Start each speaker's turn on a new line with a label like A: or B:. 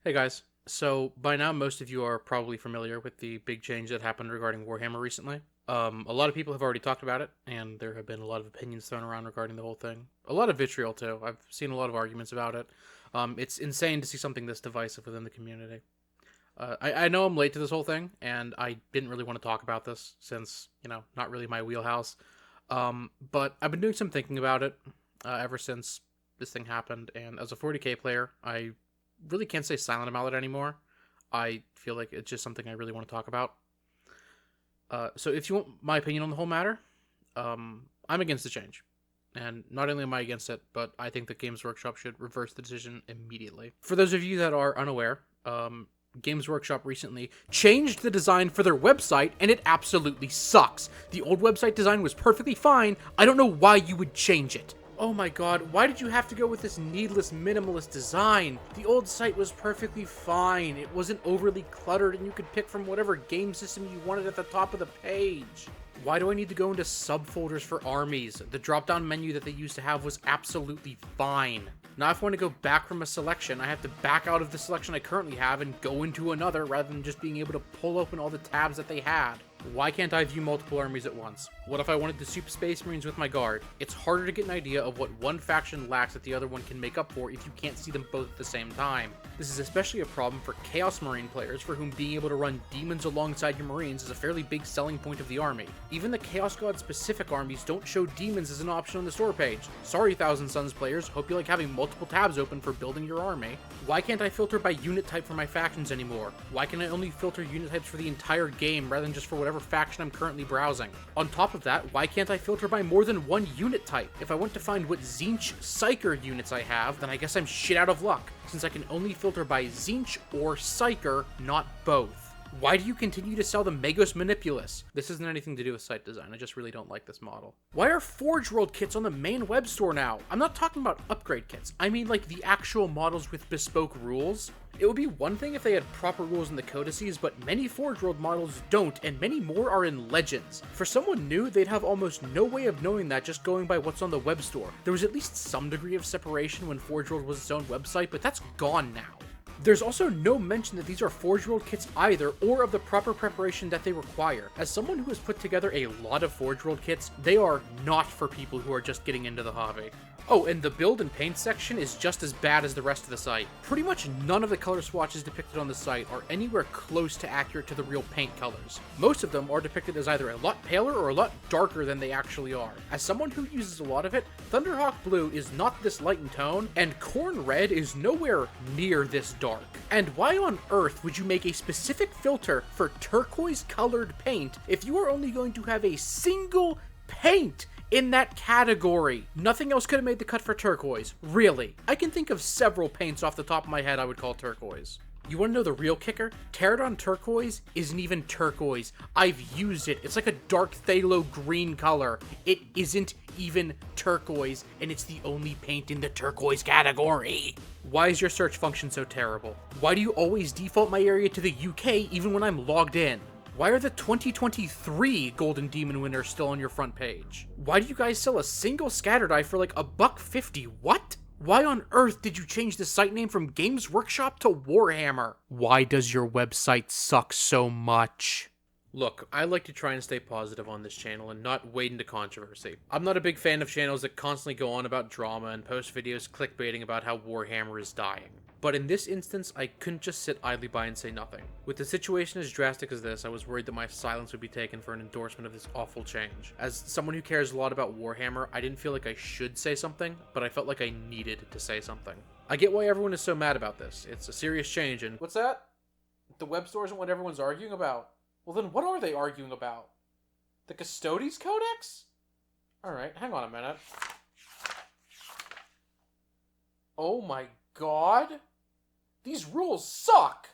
A: Hey guys, so by now most of you are probably familiar with the big change that happened regarding Warhammer recently. A lot of people have already talked about it, and there have been a lot of opinions thrown around regarding the whole thing. A lot of vitriol too. I've seen a lot of arguments about it. It's insane to see something this divisive within the community. I know I'm late to this whole thing, and I didn't really want to talk about this since, not really my wheelhouse. But I've been doing some thinking about it ever since this thing happened, and as a 40k player, I really can't stay silent about it anymore. I feel like it's just something I really want to talk about. So if you want my opinion on the whole matter, I'm against the change. And not only am I against it, but I think that Games Workshop should reverse the decision immediately. For those of you that are unaware, Games Workshop recently changed the design for their website, and it absolutely sucks. The old website design was perfectly fine. I don't know why you would change it. Oh my god, why did you have to go with this needless minimalist design? The old site was perfectly fine. It wasn't overly cluttered, and you could pick from whatever game system you wanted at the top of the page. Why do I need to go into subfolders for armies? The drop-down menu that they used to have was absolutely fine. Now if I want to go back from a selection, I have to back out of the selection I currently have and go into another rather than just being able to pull open all the tabs that they had. Why can't I view multiple armies at once? What if I wanted to soup Space Marines with my guard? It's harder to get an idea of what one faction lacks that the other one can make up for if you can't see them both at the same time. This is especially a problem for Chaos Marine players, for whom being able to run demons alongside your Marines is a fairly big selling point of the army. Even the Chaos God specific armies don't show demons as an option on the store page. Sorry, Thousand Suns players, hope you like having multiple tabs open for building your army. Why can't I filter by unit type for my factions anymore? Why can I only filter unit types for the entire game rather than just for whatever faction I'm currently browsing? On top of that, why can't I filter by more than one unit type? If I want to find what Tzeentch Psyker units I have, then I guess I'm shit out of luck, since I can only filter by Tzeentch or Psyker, not both. Why do you continue to sell the Magos Manipulus? This isn't anything to do with site design, I just really don't like this model. Why are Forge World kits on the main web store now? I'm not talking about upgrade kits, I mean like the actual models with bespoke rules. It would be one thing if they had proper rules in the codices, but many Forge World models don't, and many more are in Legends. For someone new, they'd have almost no way of knowing that just going by what's on the web store. There was at least some degree of separation when Forge World was its own website, but that's gone now. There's also no mention that these are Forge World kits either, or of the proper preparation that they require. As someone who has put together a lot of Forge World kits, they are not for people who are just getting into the hobby. Oh, and the build and paint section is just as bad as the rest of the site. Pretty much none of the color swatches depicted on the site are anywhere close to accurate to the real paint colors. Most of them are depicted as either a lot paler or a lot darker than they actually are. As someone who uses a lot of it, Thunderhawk Blue is not this light in tone, and Corn Red is nowhere near this dark. And why on earth would you make a specific filter for turquoise colored paint if you are only going to have a single paint in that category? Nothing else could have made the cut for turquoise, really. I can think of several paints off the top of my head I would call turquoise. You want to know the real kicker? Pterodon Turquoise isn't even turquoise. I've used it. It's like a dark phthalo green color. It isn't even turquoise, and it's the only paint in the turquoise category. Why is your search function so terrible? Why do you always default my area to the UK even when I'm logged in? Why are the 2023 Golden Demon winners still on your front page? Why do you guys sell a single scatter die for like $1.50? What? Why on earth did you change the site name from Games Workshop to Warhammer? Why does your website suck so much? Look, I like to try and stay positive on this channel and not wade into controversy. I'm not a big fan of channels that constantly go on about drama and post videos clickbaiting about how Warhammer is dying. But in this instance, I couldn't just sit idly by and say nothing. With the situation as drastic as this, I was worried that my silence would be taken for an endorsement of this awful change. As someone who cares a lot about Warhammer, I didn't feel like I should say something, but I felt like I needed to say something. I get why everyone is so mad about this. It's a serious change, and what's that? The web store isn't what everyone's arguing about? Well then what are they arguing about? The Custodes Codex? Alright, hang on a minute. Oh my god! These rules suck!